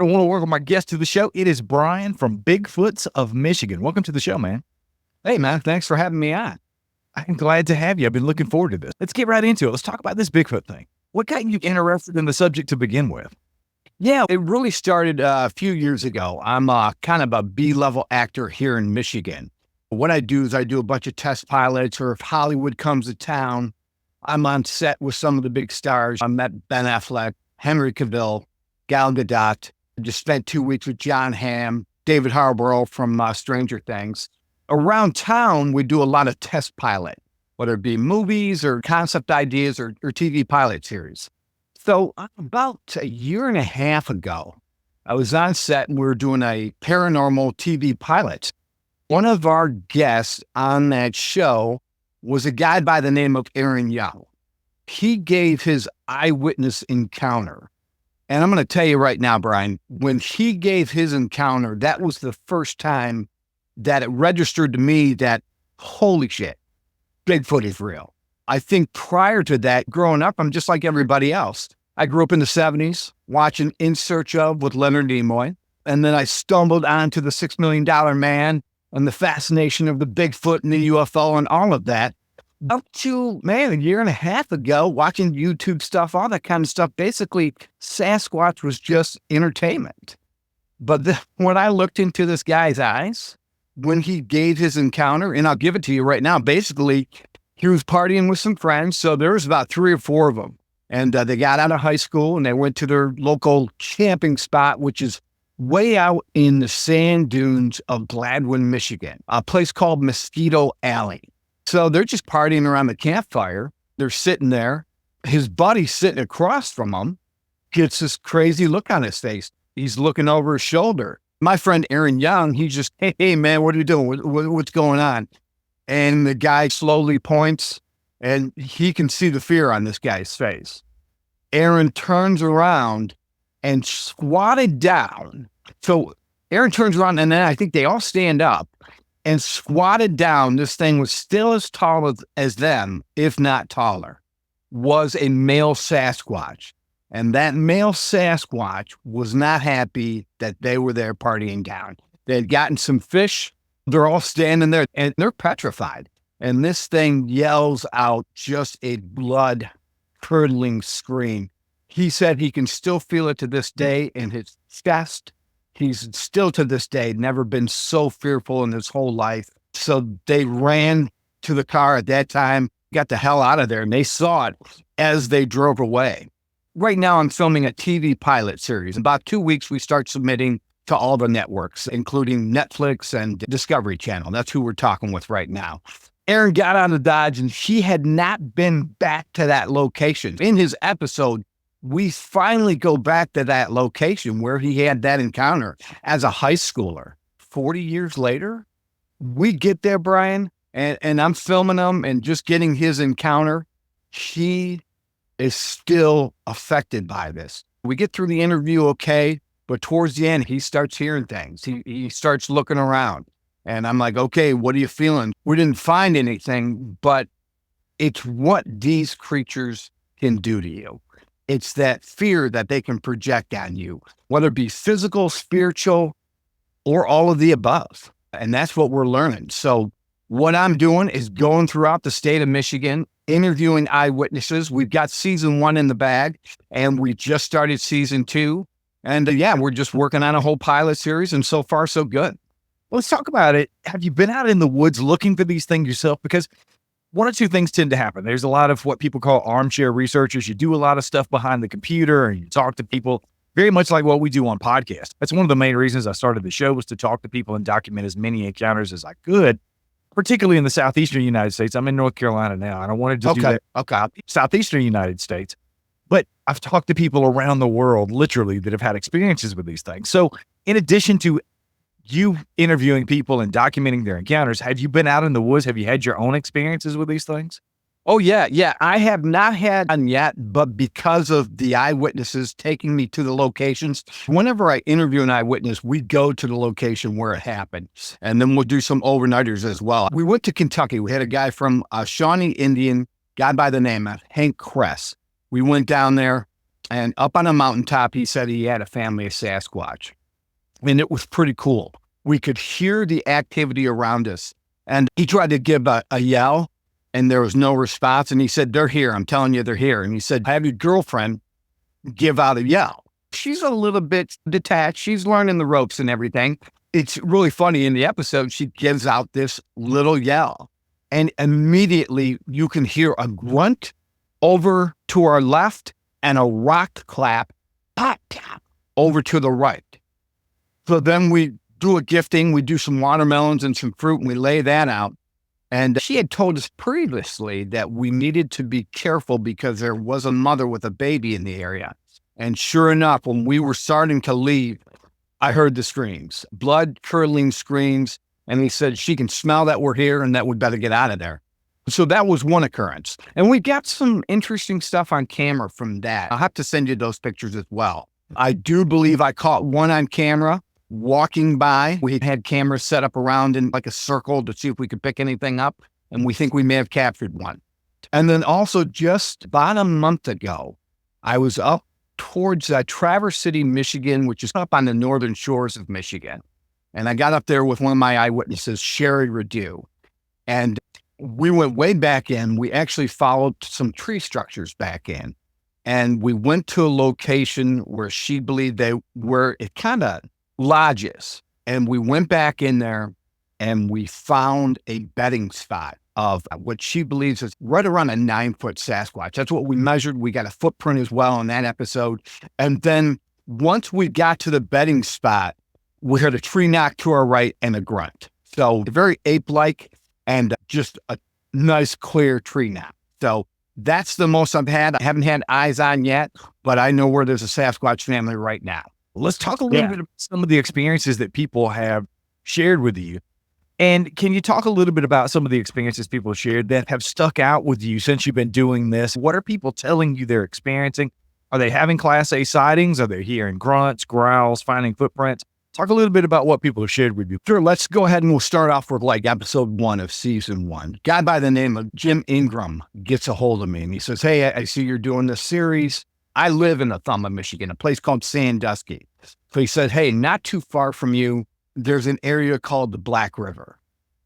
I want to welcome my guest to the show. It is Brian from Bigfoots of Michigan. Welcome to the show, man. Hey, man. Thanks for having me on. I'm glad to have you. I've been looking forward to this. Let's get right into it. Let's talk about this Bigfoot thing. What got you interested in the subject to begin with? Yeah, it really started a few years ago. I'm kind of a B-level actor here in Michigan. What I do is I do a bunch of test pilots, or if Hollywood comes to town, I'm on set with some of the big stars. I met Ben Affleck, Henry Cavill, Gal Gadot. I just spent 2 weeks with John Hamm, David Harbour from Stranger Things. Around town, we do a lot of test pilot, whether it be movies or concept ideas or TV pilot series. So about a year and a half ago, I was on set and we were doing a paranormal TV pilot. One of our guests on that show was a guy by the name of Aaron Young. He gave his eyewitness encounter. And I'm going to tell you right now, Brian, when he gave his encounter, that was the first time that it registered to me that, holy shit, Bigfoot is real. I think prior to that, growing up, I'm just like everybody else. I grew up in the 70s watching In Search Of with Leonard Nimoy. And then I stumbled onto the $6 Million Man and the fascination of the Bigfoot and the UFO and all of that. Up to, man, a year and a half ago, watching YouTube stuff, all that kind of stuff. Basically, Sasquatch was just entertainment. But when I looked into this guy's eyes, when he gave his encounter, and I'll give it to you right now, basically, he was partying with some friends. So there was about 3 or 4 of them. And they got out of high school and they went to their local camping spot, which is way out in the sand dunes of Gladwin, Michigan, a place called Mosquito Alley. So they're just partying around the campfire. They're sitting there. His buddy's sitting across from him, gets this crazy look on his face. He's looking over his shoulder. My friend Aaron Young, he's just, hey, man, what are you doing? What's going on? And the guy slowly points, and he can see the fear on this guy's face. Aaron turns around and squatted down. So Aaron turns around, and then I think they all stand up and squatted down. This thing was still as tall as them, if not taller, was a male Sasquatch. And that male Sasquatch was not happy that they were there partying down. They had gotten some fish. They're all standing there and they're petrified. And this thing yells out just a blood-curdling scream. He said he can still feel it to this day in his chest. He's still to this day never been so fearful in his whole life. So they ran to the car at that time, got the hell out of there, and they saw it as they drove away. Right now, I'm filming a TV pilot series. In about 2 weeks, we start submitting to all the networks, including Netflix and Discovery Channel. That's who we're talking with right now. Aaron got out of Dodge, and he had not been back to that location. In his episode, we finally go back to that location where he had that encounter as a high schooler. 40 years later, we get there, Brian, and I'm filming him and just getting his encounter. He is still affected by this. We get through the interview okay, but towards the end, he starts hearing things. He starts looking around. And I'm like, okay, what are you feeling? We didn't find anything, but it's what these creatures can do to you. It's that fear that they can project on you, whether it be physical, spiritual, or all of the above. And that's what we're learning. So what I'm doing is going throughout the state of Michigan, interviewing eyewitnesses. We've got season 1 in the bag, and we just started season 2. And we're just working on a whole pilot series, and so far, so good. Well, let's talk about it. Have you been out in the woods looking for these things yourself? Because one or two things tend to happen. There's a lot of what people call armchair researchers. You do a lot of stuff behind the computer and you talk to people, very much like what we do on podcasts. That's one of the main reasons I started the show, was to talk to people and document as many encounters as I could, particularly in the southeastern United States. I'm in North Carolina now, and I wanted to do that. Southeastern United States. But I've talked to people around the world, literally, that have had experiences with these things. So in addition to you interviewing people and documenting their encounters, have you been out in the woods? Have you had your own experiences with these things? Oh, yeah. I have not had one yet, but because of the eyewitnesses taking me to the locations, whenever I interview an eyewitness, we go to the location where it happened, and then we'll do some overnighters as well. We went to Kentucky. We had a guy from Shawnee Indian, guy by the name of Hank Kress. We went down there. And up on a mountaintop, he said he had a family of Sasquatch. And it was pretty cool. We could hear the activity around us. And he tried to give a yell, and there was no response. And he said, they're here. I'm telling you, they're here. And he said, have your girlfriend give out a yell. She's a little bit detached. She's learning the ropes and everything. It's really funny. In the episode, she gives out this little yell. And immediately you can hear a grunt over to our left and a rock clap, pop, pop, over to the right. So then we do a gifting. We do some watermelons and some fruit, and we lay that out. And she had told us previously that we needed to be careful because there was a mother with a baby in the area. And sure enough, when we were starting to leave, I heard the screams, blood-curdling screams. And he said, she can smell that we're here and that we'd better get out of there. So that was one occurrence. And we got some interesting stuff on camera from that. I'll have to send you those pictures as well. I do believe I caught one on camera walking by. We had cameras set up around in like a circle to see if we could pick anything up. And we think we may have captured one. And then also just about a month ago, I was up towards Traverse City, Michigan, which is up on the northern shores of Michigan. And I got up there with one of my eyewitnesses, Cheryl Redou. And we went way back in. We actually followed some tree structures back in. And we went to a location where she believed they were kind of lodges. And we went back in there and we found a bedding spot of what she believes is right around a 9-foot Sasquatch. That's what we measured. We got a footprint as well in that episode. And then once we got to the bedding spot, we heard a tree knock to our right and a grunt. So very ape-like and just a nice clear tree knock. So that's the most I've had. I haven't had eyes on yet, but I know where there's a Sasquatch family right now. Let's talk a little bit about some of the experiences that people have shared with you. And can you talk a little bit about some of the experiences people shared that have stuck out with you since you've been doing this? What are people telling you they're experiencing? Are they having Class A sightings? Are they hearing grunts, growls, finding footprints? Talk a little bit about what people have shared with you. Sure, let's go ahead and we'll start off with like episode 1 of season 1. A guy by the name of Jim Ingram gets a hold of me and he says, hey, I see you're doing this series. I live in Thumba, Michigan, a place called Sandusky. So he said, hey, not too far from you, there's an area called the Black River.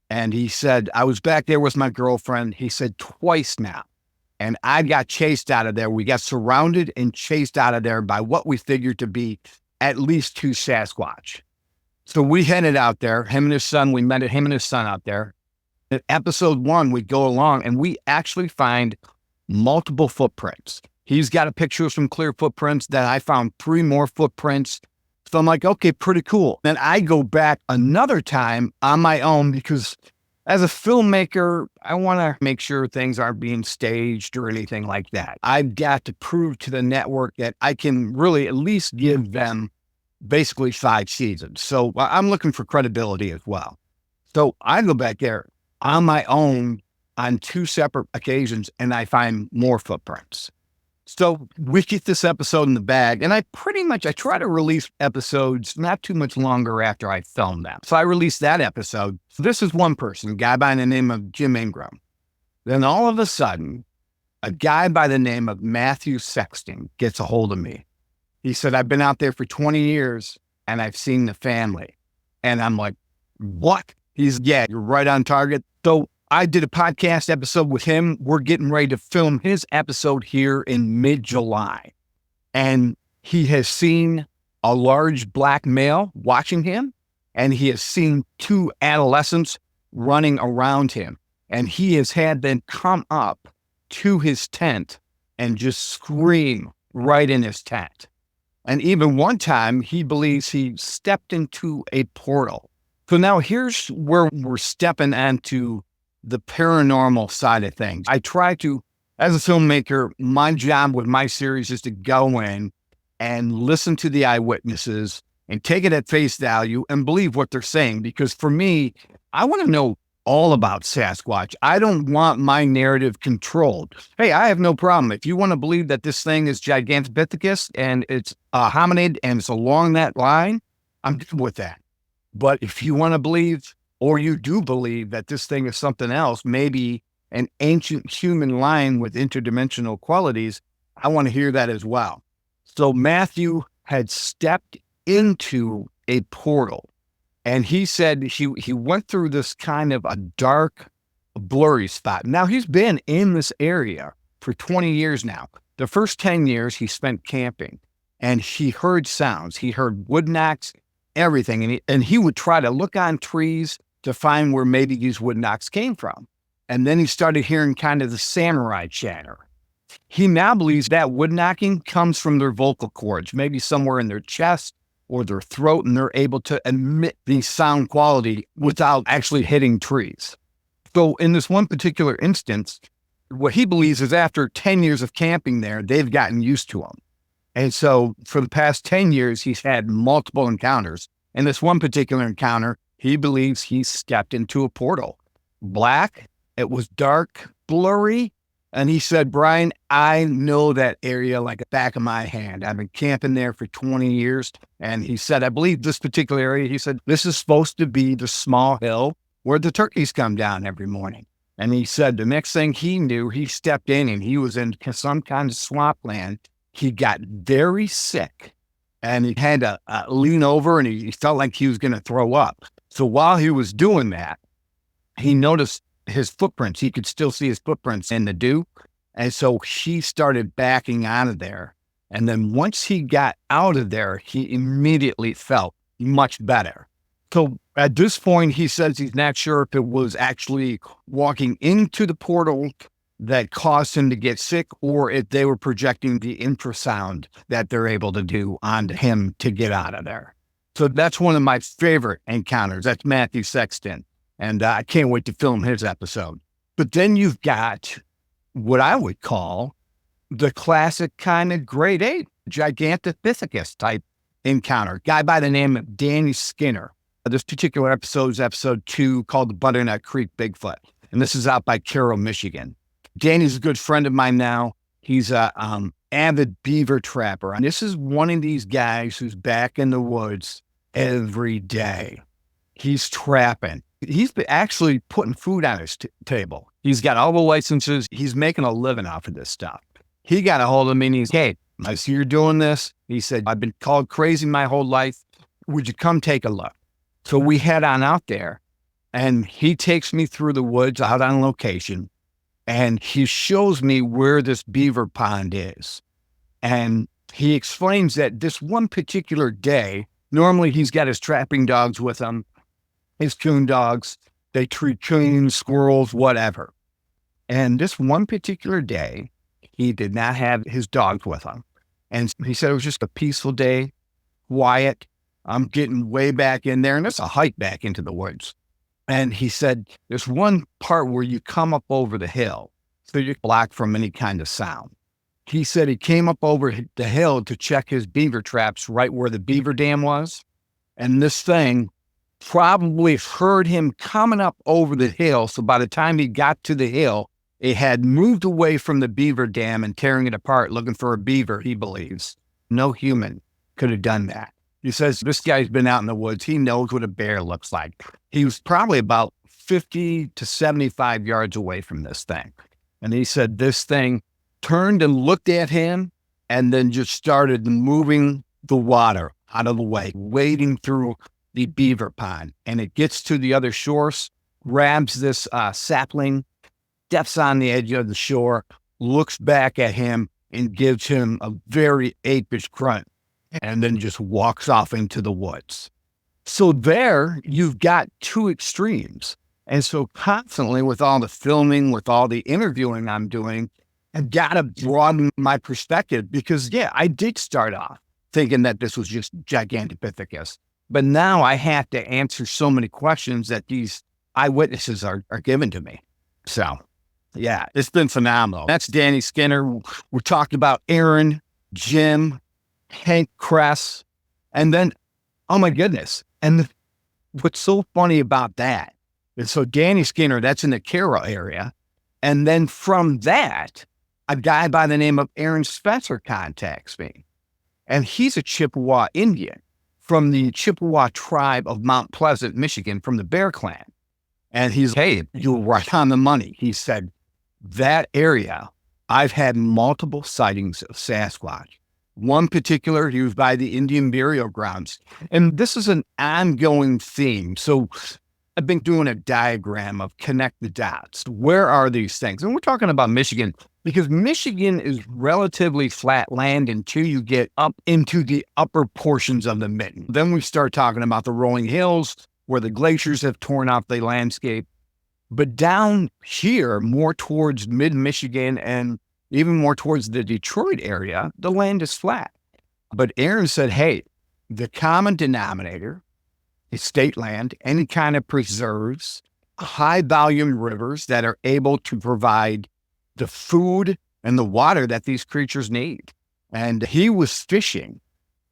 And he said, I was back there with my girlfriend. He said twice now. And I got chased out of there. We got surrounded and chased out of there by what we figured to be at least 2 Sasquatch. So we headed out there, him and his son, we met him and his son out there. In episode 1, we go along and we actually find multiple footprints. He's got a picture of some clear footprints. Then I found 3 more footprints. So I'm like, okay, pretty cool. Then I go back another time on my own because as a filmmaker, I want to make sure things aren't being staged or anything like that. I've got to prove to the network that I can really at least give them basically 5 seasons. So I'm looking for credibility as well. So I go back there on my own on 2 separate occasions and I find more footprints. So we get this episode in the bag and I try to release episodes not too much longer after I film them. So I released that episode. So this is one person, a guy by the name of Jim Ingram. Then all of a sudden, a guy by the name of Matthew Sexton gets a hold of me. He said, I've been out there for 20 years and I've seen the family. And I'm like, what? Yeah, you're right on target. So I did a podcast episode with him. We're getting ready to film his episode here in mid-July. And he has seen a large black male watching him. And he has seen 2 adolescents running around him. And he has had them come up to his tent and just scream right in his tent. And even one time, he believes he stepped into a portal. So now here's where we're stepping onto the paranormal side of things. I try to, as a filmmaker, my job with my series is to go in and listen to the eyewitnesses and take it at face value and believe what they're saying. Because for me, I want to know all about Sasquatch. I don't want my narrative controlled. Hey, I have no problem. If you want to believe that this thing is Gigantopithecus and it's a hominid and it's along that line, I'm good with that. But if you want to believe, or you do believe that this thing is something else, maybe an ancient human line with interdimensional qualities, I want to hear that as well. So Matthew had stepped into a portal, and he said he went through this kind of a dark, blurry spot. Now, he's been in this area for 20 years now. The first 10 years he spent camping, and he heard sounds. He heard wood knocks, everything. And he would try to look on trees to find where maybe these wood knocks came from. And then he started hearing kind of the samurai chatter. He now believes that wood knocking comes from their vocal cords, maybe somewhere in their chest or their throat, and they're able to emit the sound quality without actually hitting trees. So in this one particular instance, what he believes is after 10 years of camping there, they've gotten used to him. And so for the past 10 years, he's had multiple encounters. In this one particular encounter, he believes he stepped into a portal. Black, it was dark, blurry. And he said, Brian, I know that area like the back of my hand. I've been camping there for 20 years. And he said, I believe this particular area, he said, this is supposed to be the small hill where the turkeys come down every morning. And he said the next thing he knew, he stepped in and he was in some kind of swampland. He got very sick and he had to lean over and he felt like he was going to throw up. So while he was doing that, he noticed his footprints. He could still see his footprints in the dew. And so he started backing out of there. And then once he got out of there, he immediately felt much better. So at this point, he says he's not sure if it was actually walking into the portal that caused him to get sick or if they were projecting the infrasound that they're able to do onto him to get out of there. So that's one of my favorite encounters. That's Matthew Sexton. And I can't wait to film his episode. But then you've got what I would call the classic kind of grade 8 Gigantopithecus type encounter. Guy by the name of Danny Skinner. This particular episode is episode 2 called the Butternut Creek Bigfoot. And this is out by Cheryl, Michigan. Danny's a good friend of mine now. He's a avid beaver trapper. And this is one of these guys who's back in the woods every day. He's trapping. He's actually putting food on his table. He's got all the licenses. He's making a living off of this stuff. He got a hold of me and he's, hey, I see you're doing this. He said, I've been called crazy my whole life. Would you come take a look? So we head on out there and he takes me through the woods out on location and he shows me where this beaver pond is. And he explains that this one particular day, normally he's got his trapping dogs with him, his coon dogs, they treat coons, squirrels, whatever. And this one particular day, he did not have his dogs with him. And he said it was just a peaceful day, quiet. I'm getting way back in there, and it's a hike back into the woods. And he said, there's one part where you come up over the hill, so you're blocked from any kind of sound. He said he came up over the hill to check his beaver traps right where the beaver dam was. And this thing probably heard him coming up over the hill. So by the time he got to the hill, it had moved away from the beaver dam and tearing it apart, looking for a beaver, he believes. No human could have done that. He says, this guy's been out in the woods. He knows what a bear looks like. He was probably about 50 to 75 yards away from this thing. And he said this thing turned and looked at him and then just started moving the water out of the way, wading through the beaver pond. And it gets to the other shores, grabs this sapling, steps on the edge of the shore, looks back at him and gives him a very apish grunt, and then just walks off into the woods. So there you've got two extremes. And so constantly with all the filming, with all the interviewing I'm doing, I've got to broaden my perspective because, yeah, I did start off thinking that this was just Gigantopithecus. But now I have to answer so many questions that these eyewitnesses are given to me. So, yeah, it's been phenomenal. That's Danny Skinner. We're talking about Aaron, Jim, Hank Kress, and then, oh my goodness. And what's so funny about that is, so Danny Skinner, that's in the Carroll area. And then from that, a guy by the name of Aaron Spencer contacts me. And he's a Chippewa Indian from the Chippewa tribe of Mount Pleasant, Michigan, from the Bear Clan. And he's, hey, you're right on the money. He said, that area, I've had multiple sightings of Sasquatch. One particular, he was by the Indian burial grounds. And this is an ongoing theme. So I've been doing a diagram of connect the dots. Where are these things? And we're talking about Michigan because Michigan is relatively flat land until you get up into the upper portions of the mitten. Then we start talking about the rolling hills where the glaciers have torn off the landscape. But down here, more towards mid-Michigan and even more towards the Detroit area, the land is flat. But Aaron said, hey, the common denominator is state land, any kind of preserves, high volume rivers that are able to provide the food and the water that these creatures need. And he was fishing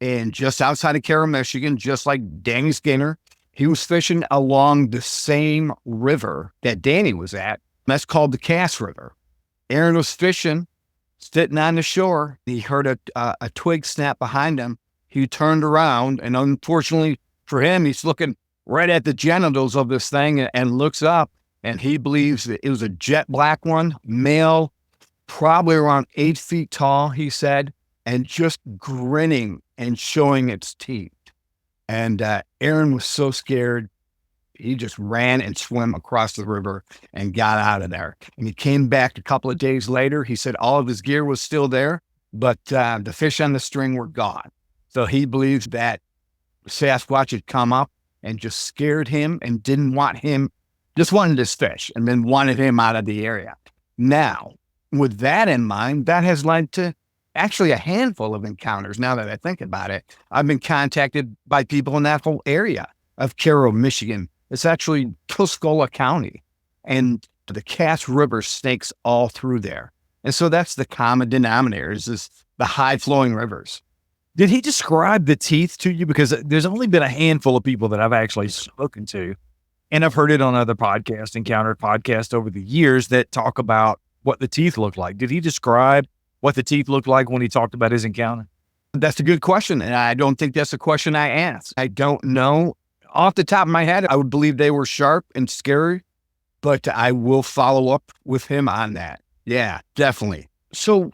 in just outside of Carroll, Michigan, just like Danny Skinner. He was fishing along the same river that Danny was at. That's called the Cass River. Aaron was fishing, sitting on the shore. He heard a twig snap behind him. He turned around, and unfortunately for him, he's looking right at the genitals of this thing and looks up, and he believes that it was a jet black one, male, probably around 8 feet tall, he said, and just grinning and showing its teeth. And Aaron was so scared, he just ran and swam across the river and got out of there. And he came back a couple of days later. He said all of his gear was still there, but the fish on the string were gone. So he believes that Sasquatch had come up and just scared him and didn't want him, just wanted his fish and then wanted him out of the area. Now, with that in mind, that has led to actually a handful of encounters. Now that I think about it, I've been contacted by people in that whole area of Carroll, Michigan. It's actually Tuscola County, and the Cass River snakes all through there. And so that's the common denominator is the high flowing rivers. Did he describe the teeth to you? Because there's only been a handful of people that I've actually spoken to, and I've heard it on other podcasts, encountered podcasts over the years that talk about what the teeth look like. Did he describe what the teeth looked like when he talked about his encounter? That's a good question, and I don't think that's a question I asked. I don't know. Off the top of my head, I would believe they were sharp and scary, but I will follow up with him on that. Yeah, definitely. So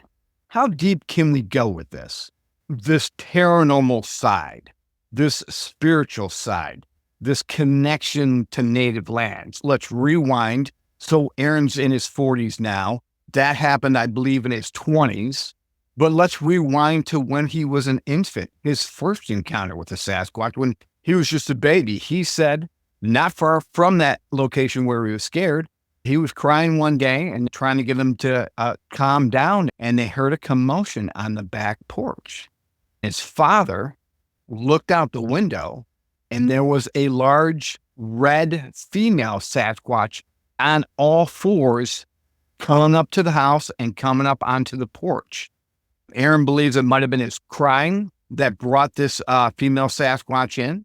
how deep can we go with this? This paranormal side, this spiritual side, this connection to native lands. Let's rewind. So Aaron's in his 40s now. That happened, I believe, in his 20s. But let's rewind to when he was an infant, his first encounter with the Sasquatch, when he was just a baby. He said, not far from that location where he was scared, he was crying one day and trying to get him to calm down, and they heard a commotion on the back porch. His father looked out the window, and there was a large red female Sasquatch on all fours coming up to the house and coming up onto the porch. Aaron believes it might have been his crying that brought this female Sasquatch in.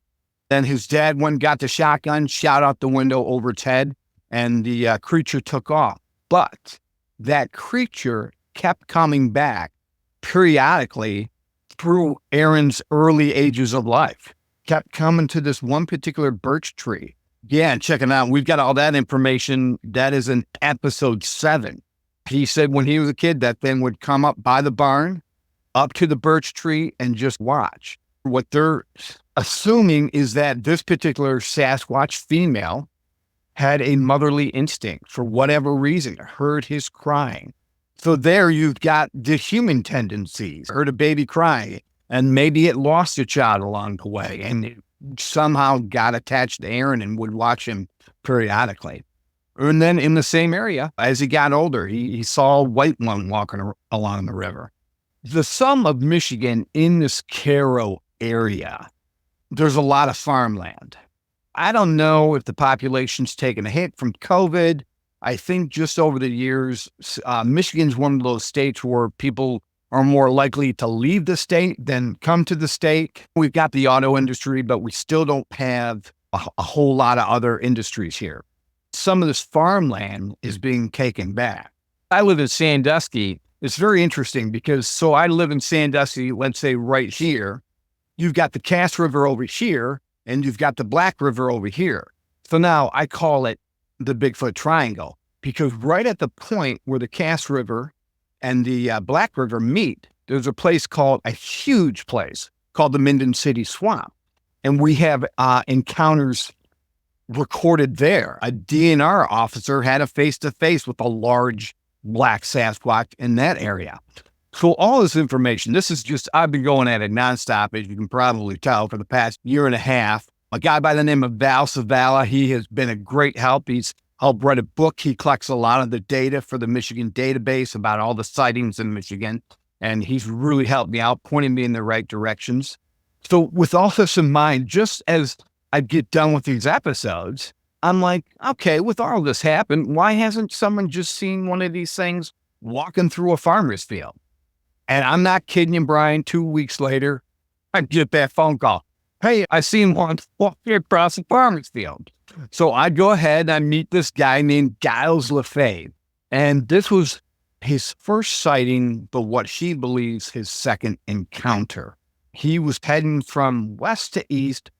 Then his dad went and got the shotgun, shot out the window over its head, and the creature took off. But that creature kept coming back periodically through Aaron's early ages of life. Kept coming to this one particular birch tree. Yeah, and check it out. We've got all that information. That is in episode 7. He said when he was a kid, that thing would come up by the barn, up to the birch tree, and just watch. What they're assuming is that this particular Sasquatch female had a motherly instinct for whatever reason, heard his crying. So there you've got the human tendencies, heard a baby crying, and maybe it lost a child along the way, and it somehow got attached to Aaron and would watch him periodically. And then in the same area, as he got older, he saw a white one walking along the river. The sum of Michigan in this Carroll area, there's a lot of farmland. I don't know if the population's taken a hit from COVID. I think just over the years, Michigan's one of those states where people are more likely to leave the state than come to the state. We've got the auto industry, but we still don't have a whole lot of other industries here. Some of this farmland is being taken back. I live in Sandusky. It's very interesting because, I live in Sandusky, let's say right here. You've got the Cass River over here, and you've got the Black River over here. So now I call it the Bigfoot Triangle because right at the point where the Cass River and the Black River meet, there's a huge place called the Minden City Swamp. And we have encounters recorded there. A DNR officer had a face-to-face with a large black Sasquatch in that area. So all this information, I've been going at it nonstop, as you can probably tell, for the past year and a half. A guy by the name of Val Savala, he has been a great help. He's helped write a book. He collects a lot of the data for the Michigan database about all the sightings in Michigan. And he's really helped me out, pointing me in the right directions. So with all this in mind, just as I get done with these episodes, I'm like, okay, with all this happened, why hasn't someone just seen one of these things walking through a farmer's field? And I'm not kidding you, Brian, 2 weeks later, I get that phone call. Hey, I seen one walking across the farmer's field. So I go ahead and I meet this guy named Giles LaFave. And this was his first sighting, but what he believes his second encounter. He was heading from west to east,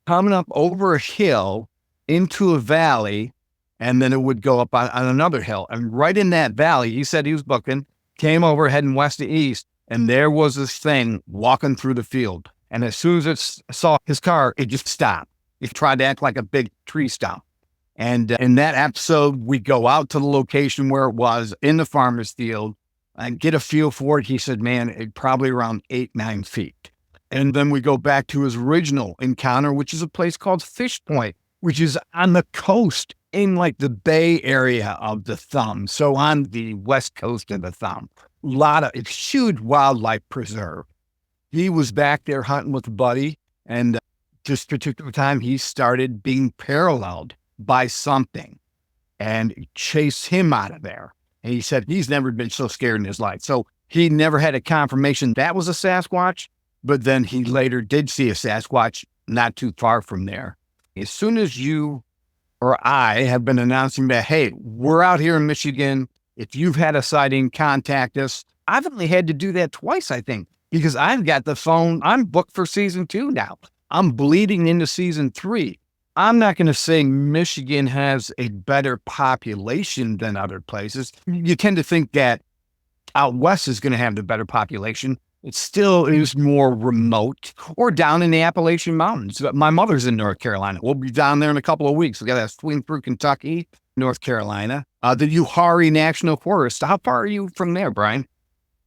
coming up over a hill into a valley, and then it would go up on another hill. And right in that valley, he said he was booking, came over heading west to east, and there was this thing walking through the field. And as soon as it saw his car, it just stopped. It tried to act like a big tree stump. And in that episode, we go out to the location where it was in the farmer's field and get a feel for it. He said, man, it probably around 8-9 feet. And then we go back to his original encounter, which is a place called Fish Point, which is on the coast in like the Bay Area of the Thumb. So on the west coast of the Thumb, it's huge wildlife preserve. He was back there hunting with a buddy, and this particular time he started being paralleled by something and it chased him out of there. And he said he's never been so scared in his life. So he never had a confirmation that was a Sasquatch, but then he later did see a Sasquatch not too far from there. As soon as you or I have been announcing that, hey, we're out here in Michigan. If you've had a sighting, contact us. I've only had to do that twice, I think, because I've got the phone. I'm booked for season 2 now. I'm bleeding into season 3. I'm not going to say Michigan has a better population than other places. You tend to think that out west is going to have the better population. It still is more remote, or down in the Appalachian Mountains. My mother's in North Carolina. We'll be down there in a couple of weeks. We got to swing through Kentucky, North Carolina, the Uwharrie National Forest. How far are you from there, Brian?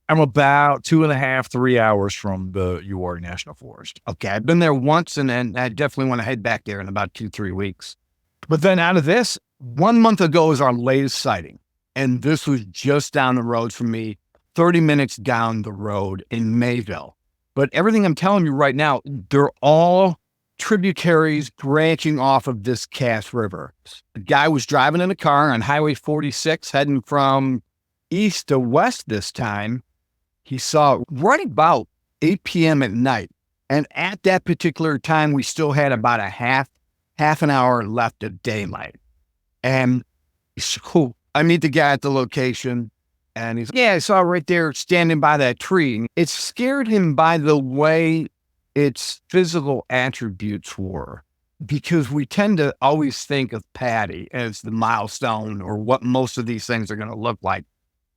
I'm about 2.5, 3 hours from the Uwharrie National Forest. Okay, I've been there once, and I definitely want to head back there in about 2-3 weeks. But then out of this, 1 month ago is our latest sighting, and this was just down the road from me, 30 minutes down the road in Mayville. But everything I'm telling you right now, they're all tributaries branching off of this Cass River. The guy was driving in a car on Highway 46, heading from east to west this time. He saw right about 8 p.m. at night. And at that particular time, we still had about a half an hour left of daylight. And so I meet the guy at the location, and he's like, yeah, I saw right there standing by that tree. It scared him by the way its physical attributes were, because we tend to always think of Patty as the milestone or what most of these things are going to look like.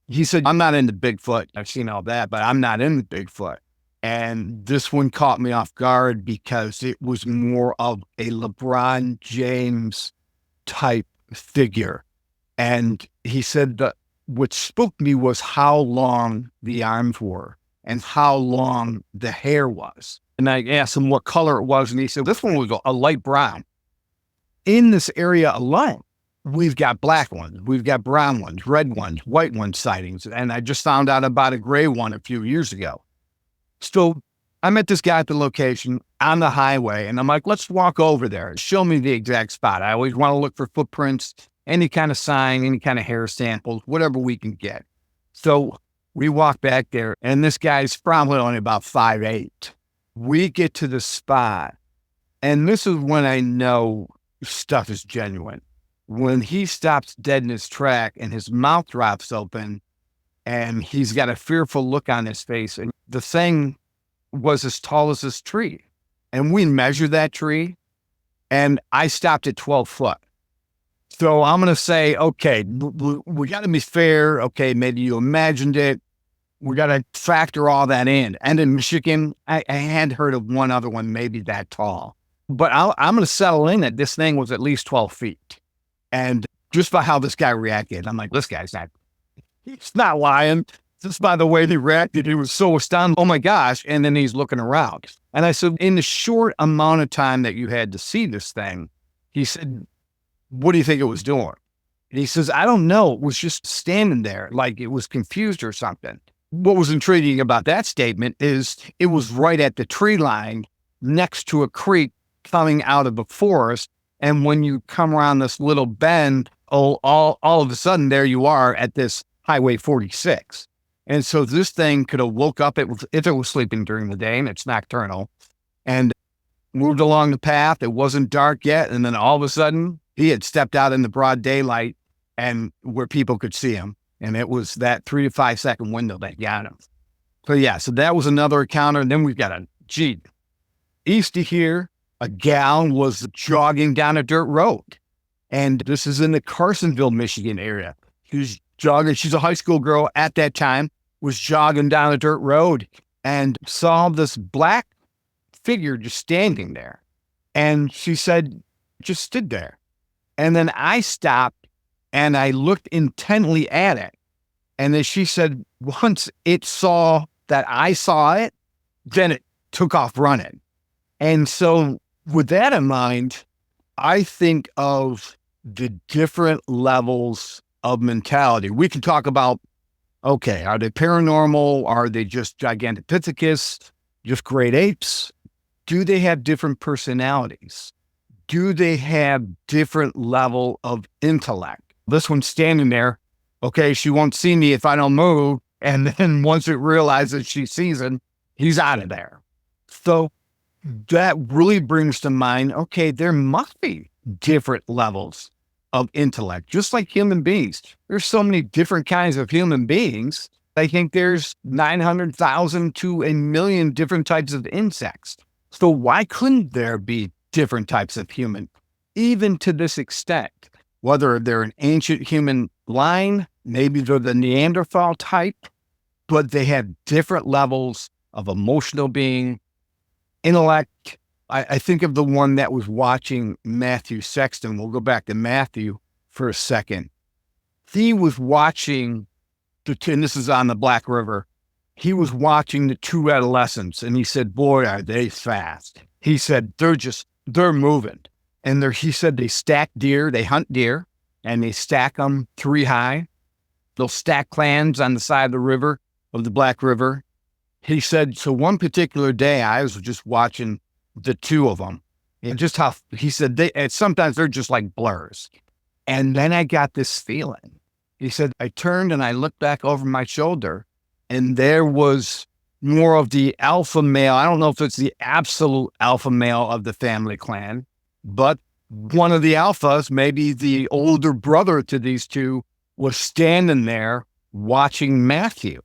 He said, I'm not into Bigfoot. I've seen all that, but I'm not into Bigfoot. And this one caught me off guard because it was more of a LeBron James type figure. And he said that what spooked me was how long the arms were and how long the hair was. And I asked him what color it was, and he said, this one was a light brown. In this area alone, we've got black ones, we've got brown ones, red ones, white ones sightings. And I just found out about a gray one a few years ago. So I met this guy at the location on the highway, and I'm like, let's walk over there. Show me the exact spot. I always want to look for footprints, any kind of sign, any kind of hair samples, whatever we can get. So we walk back there, and this guy's probably only about 5'8". We get to the spot, and this is when I know stuff is genuine. When he stops dead in his track and his mouth drops open and he's got a fearful look on his face, and the thing was as tall as this tree. And we measured that tree, and I stopped at 12 foot. So I'm going to say, okay, we got to be fair. Okay, maybe you imagined it. we got to factor all that in. And in Michigan, I had heard of one other one, maybe that tall. But I'm going to settle in that this thing was at least 12 feet. And just by how this guy reacted, I'm like, this guy's not, he's not lying. Just by the way he reacted, he was so astounded. Oh my gosh. And then he's looking around. And I said, in the short amount of time that you had to see this thing, he said, what do you think it was doing? And he says, I don't know. It was just standing there like it was confused or something. What was intriguing about that statement is it was right at the tree line next to a creek coming out of the forest. And when you come around this little bend, all of a sudden, there you are at this Highway 46. And so this thing could have woke up if it was sleeping during the day, and it's nocturnal, and moved along the path. It wasn't dark yet. And then all of a sudden, he had stepped out in the broad daylight and where people could see him. And it was that 3 to 5 second window that got him. So yeah, so that was another encounter. And then we've got east of here, a gal was jogging down a dirt road. And this is in the Carsonville, Michigan area. She was jogging. She's a high school girl at that time, was jogging down a dirt road and saw this black figure just standing there. And she said, just stood there. And then I stopped and I looked intently at it. And then she said, once it saw that I saw it, then it took off running. And so with that in mind, I think of the different levels of mentality. We can talk about, okay, are they paranormal? Are they just gigantopithecus, just great apes? Do they have different personalities? Do they have different level of intellect? This one's standing there. Okay, she won't see me if I don't move. And then once it realizes she sees him, he's out of there. So that really brings to mind, okay, there must be different levels of intellect, just like human beings. There's so many different kinds of human beings. I think there's 900,000 to a million different types of insects. So why couldn't there be different types of human, even to this extent? Whether they're an ancient human line, maybe they're the Neanderthal type, but they have different levels of emotional being, intellect. I think of the one that was watching Matthew Sexton. We'll go back to Matthew for a second. He was watching, and this is on the Black River, he was watching the two adolescents, and he said, boy, are they fast. He said, they're moving. And he said they stack deer, they hunt deer, and they stack them 3 high. They'll stack clams on the side of the river, of the Black River. He said, so one particular day, I was just watching the two of them. And just how, he said, sometimes they're just like blurs. And then I got this feeling. He said, I turned and I looked back over my shoulder, and there was more of the alpha male. I don't know if it's the absolute alpha male of the family clan, but one of the alphas, maybe the older brother to these two, was standing there watching Matthew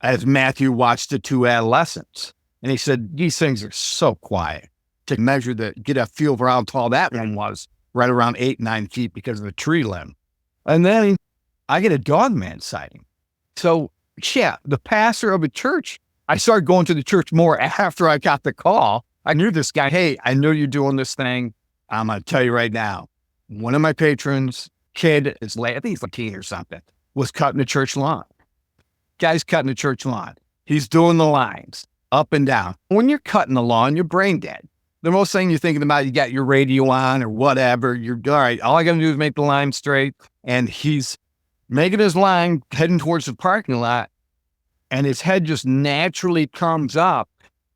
as Matthew watched the two adolescents. And he said, these things are so quiet. To get a feel for how tall that one was, right around 8, 9 feet because of the tree limb. And then I get a dogman sighting. So yeah, the pastor of a church, I started going to the church more after I got the call. I knew this guy, hey, I know you're doing this thing. I'm going to tell you right now, one of my patrons, kid, I think he's like 18 or something, was cutting the church lawn. Guy's cutting the church lawn. He's doing the lines up and down. When you're cutting the lawn, you're brain dead. The most thing you're thinking about, you got your radio on or whatever. You're all right. All I got to do is make the line straight. And he's making his line, heading towards the parking lot. And his head just naturally comes up.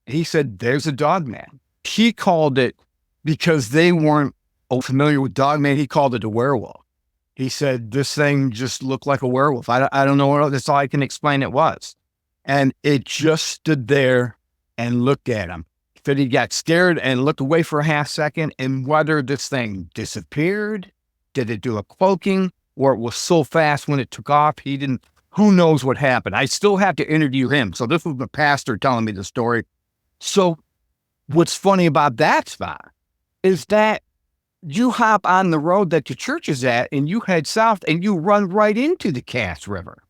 He said, there's a dogman. He called it, because they weren't familiar with dogman, he called it a werewolf. He said, this thing just looked like a werewolf. I don't know what, that's all I can explain it was. And it just stood there and looked at him. That he got scared and looked away for a half second, and whether this thing disappeared, did it do a cloaking, or it was so fast when it took off, who knows what happened. I still have to interview him. So this was the pastor telling me the story. So what's funny about that spot is that you hop on the road that the church is at and you head south and you run right into the Cass River.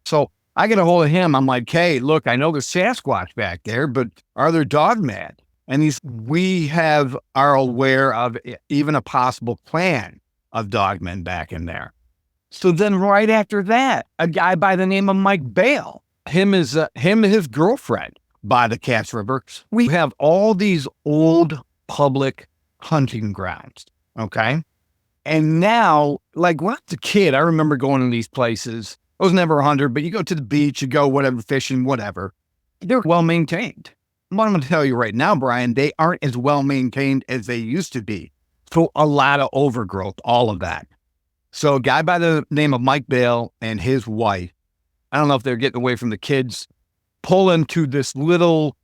So I get a hold of him. I'm like, hey, look, I know there's Sasquatch back there, but are there dogmen? And we are aware of even a possible plan of dogmen back in there. So then right after that, a guy by the name of Mike Bale, him and his girlfriend by the Cass River. We have all these old public hunting grounds. Okay. And now, like when I was a kid, I remember going to these places. I was never a hunter, but you go to the beach, you go whatever, fishing, whatever. They're well maintained. What I'm going to tell you right now, Brian, they aren't as well maintained as they used to be. So a lot of overgrowth, all of that. So a guy by the name of Mike Bale and his wife, I don't know if they're getting away from the kids, pull into this little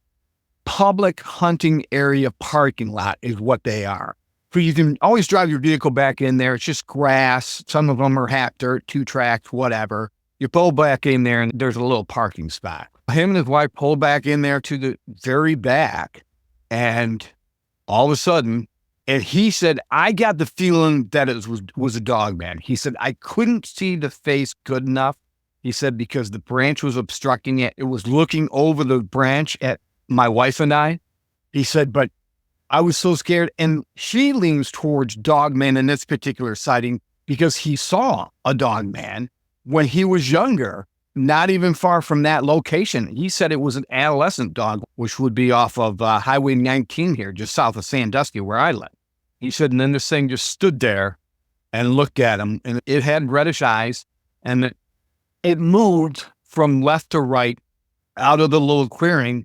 public hunting area parking lot is what they are. So you can always drive your vehicle back in there. It's just grass. Some of them are half dirt, 2 tracks, whatever. You pull back in there and there's a little parking spot. Him and his wife pulled back in there to the very back. And all of a sudden, and he said, I got the feeling that it was a dog man. He said, I couldn't see the face good enough. He said, because the branch was obstructing it. It was looking over the branch at my wife and I. He said, but I was so scared. And she leans towards dog man in this particular sighting because he saw a dog man when he was younger, not even far from that location. He said it was an adolescent dog, which would be off of Highway 19 here, just south of Sandusky, where I live. He said, and then this thing just stood there and looked at him, and it had reddish eyes, and it moved from left to right out of the little clearing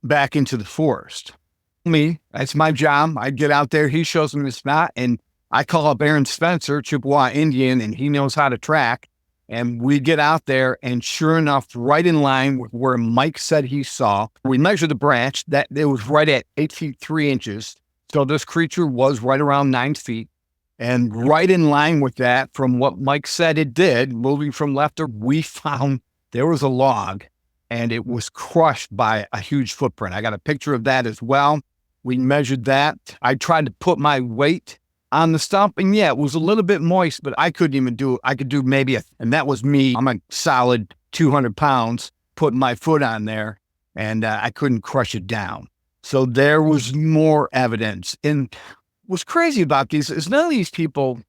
back into the forest. That's my job. I get out there, he shows me the spot, and I call up Aaron Spencer, Chippewa Indian, and he knows how to track. And we get out there, and sure enough, right in line with where Mike said he saw, we measured the branch, that it was right at 8 feet 3 inches. So this creature was right around 9 feet. And right in line with that, from what Mike said it did, moving from left to, we found there was a log and it was crushed by a huge footprint. I got a picture of that as well. We measured that. I tried to put my weight on the stump, and yeah, it was a little bit moist, but I couldn't even do it. I could do maybe and that was me. I'm a solid 200 pounds, putting my foot on there, and I couldn't crush it down. So there was more evidence. And what's crazy about these is none of these people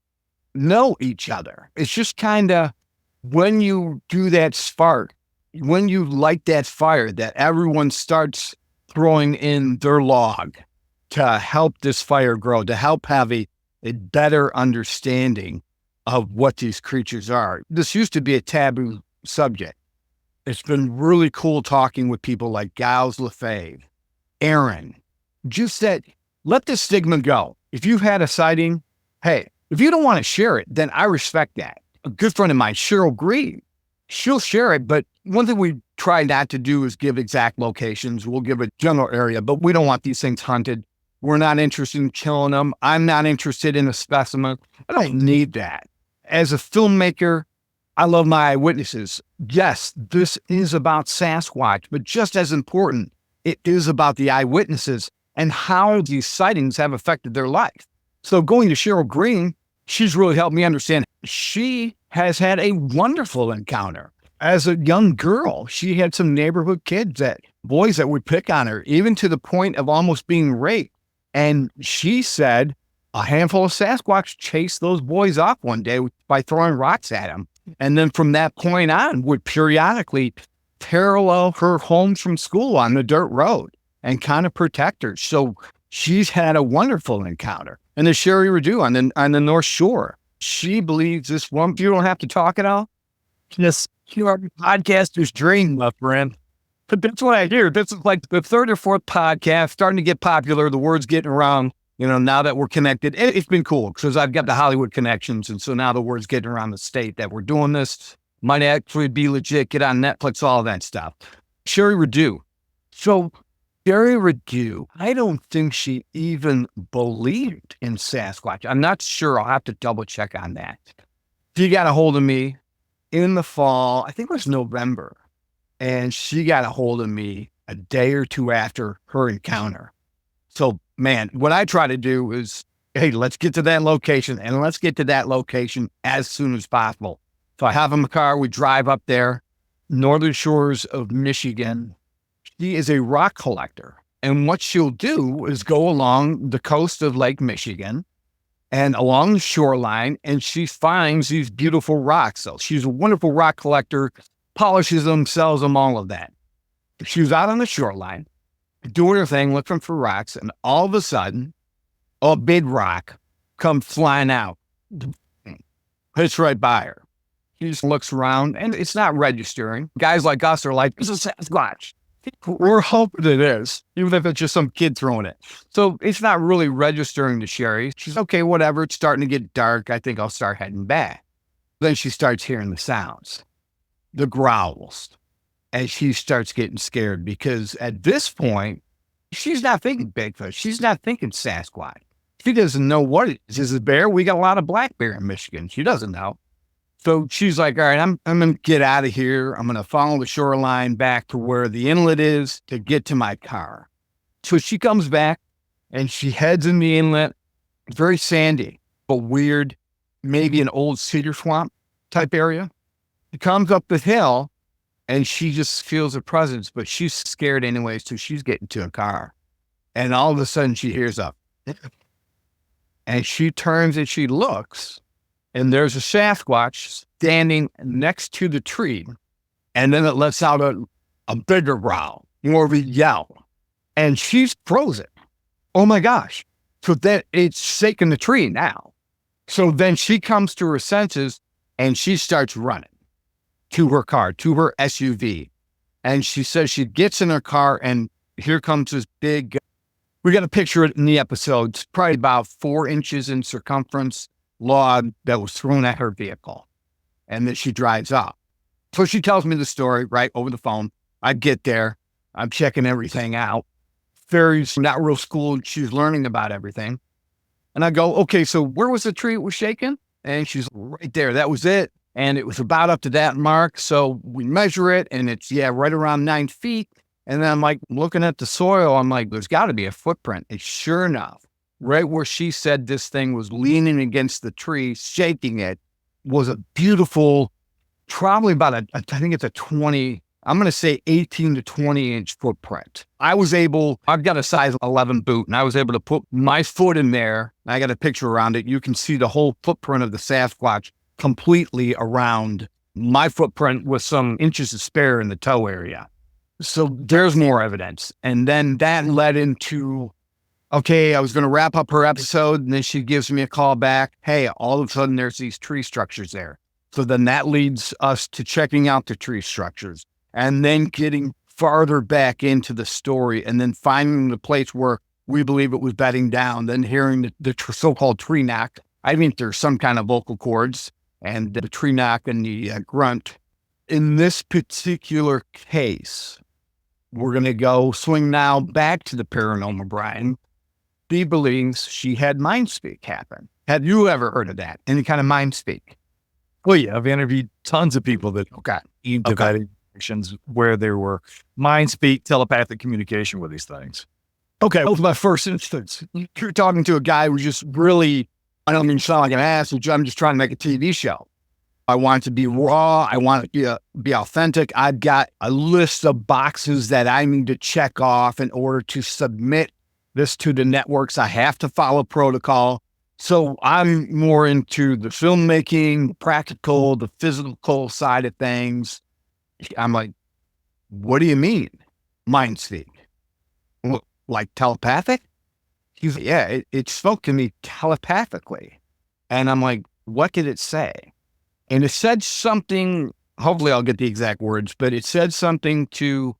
know each other. It's just kind of when you do that spark, when you light that fire, that everyone starts throwing in their log to help this fire grow, to help have a better understanding of what these creatures are. This used to be a taboo subject. It's been really cool talking with people like Giles Lefebvre, Aaron, just that let the stigma go. If you've had a sighting, hey, if you don't want to share it, then I respect that. A good friend of mine, Cheryl Green, she'll share it, but one thing we try not to do is give exact locations. We'll give a general area, but we don't want these things hunted. We're not interested in killing them. I'm not interested in a specimen. I don't need that. As a filmmaker, I love my eyewitnesses. Yes, this is about Sasquatch, but just as important, it is about the eyewitnesses and how these sightings have affected their life. So going to Cheryl Green, she's really helped me understand. She has had a wonderful encounter. As a young girl, she had some neighborhood boys that would pick on her, even to the point of almost being raped. And she said a handful of Sasquatch chased those boys off one day by throwing rocks at them. And then from that point on, would periodically parallel her home from school on the dirt road and kind of protect her. So she's had a wonderful encounter. And the Sherry Redou on the North Shore, she believes this one. You don't have to talk it all. Just your podcaster's dream, my friend. But that's what I hear. This is like the 3rd or 4th podcast, starting to get popular. The word's getting around, now that we're connected. It's been cool because I've got the Hollywood connections. And so now the word's getting around the state that we're doing this. Might actually be legit, get on Netflix, all that stuff. Sherry Redou. So Sherry Redou, I don't think she even believed in Sasquatch. I'm not sure. I'll have to double check on that. She got a hold of me in the fall. I think it was November. And she got a hold of me a day or two after her encounter. So, man, what I try to do is, hey, let's get to that location, and let's get to that location as soon as possible. So I have in my car, we drive up there, northern shores of Michigan. She is a rock collector. And what she'll do is go along the coast of Lake Michigan and along the shoreline, and she finds these beautiful rocks. So she's a wonderful rock collector, polishes them, sells them, all of that. She was out on the shoreline doing her thing, looking for rocks, and all of a sudden, a big rock comes flying out, hits right by her. She just looks around, and it's not registering. Guys like us are like, "It's a Sasquatch." We're hoping it is, even if it's just some kid throwing it. So it's not really registering to Sherry. She's okay, whatever. It's starting to get dark. I think I'll start heading back. Then she starts hearing the sounds, the growls, and she starts getting scared because at this point, she's not thinking Bigfoot. She's not thinking Sasquatch. She doesn't know what it is. Is it a bear? We got a lot of black bear in Michigan. She doesn't know. So she's like, all right, I'm going to get out of here. I'm going to follow the shoreline back to where the inlet is to get to my car. So she comes back and she heads in the inlet. It's very sandy, but weird, maybe an old cedar swamp type area. She comes up the hill and she just feels a presence, but she's scared anyway. So she's getting to a car. And all of a sudden she hears a, and she turns and she looks. And there's a Sasquatch standing next to the tree. And then it lets out a bigger growl, more of a yell. And she's frozen. Oh my gosh. So then it's shaking the tree now. So then she comes to her senses and she starts running to her car, to her SUV. And she says she gets in her car and here comes this big, we got a picture in the episode. It's probably about 4 inches in circumference log that was thrown at her vehicle, and then she drives off. So she tells me the story right over the phone. I get there, I'm checking everything out. Very not real schooled. She's learning about everything. And I go, okay, so where was the tree it was shaking? And she's right there. That was it. And it was about up to that mark. So we measure it and it's, right around 9 feet. And then I'm like, looking at the soil, I'm like, there's got to be a footprint. And sure enough, right where she said this thing was leaning against the tree, shaking it, was a beautiful, probably about I think it's a 20, I'm going to say 18 to 20 inch footprint. I've got a size 11 boot, and I was able to put my foot in there. I got a picture around it. You can see the whole footprint of the Sasquatch completely around my footprint with some inches to spare in the toe area. So there's more evidence. And then that led into, okay, I was going to wrap up her episode, and then she gives me a call back. Hey, all of a sudden there's these tree structures there. So then that leads us to checking out the tree structures and then getting farther back into the story and then finding the place where we believe it was bedding down, then hearing the so-called tree knock. I think there's some kind of vocal cords and the tree knock and the grunt. In this particular case, we're going to go swing now back to the paranormal, Brian. She believes she had mind speak happen. Have you ever heard of that? Any kind of mind speak? Well, yeah, I've interviewed tons of people that got situations where there were mind speak, telepathic communication with these things. Okay, that was my first instance. You're talking to a guy who's just really, I don't mean to sound like an ass, I'm just trying to make a TV show. I want it to be raw. I want it to be authentic. I've got a list of boxes that I need to check off in order to submit this to the networks. I have to follow protocol. So I'm more into the filmmaking, the practical, the physical side of things. I'm like, what do you mean? Mind speak? Like telepathic? He's like, yeah, it spoke to me telepathically. And I'm like, what did it say? And it said something, hopefully I'll get the exact words, but it said something to,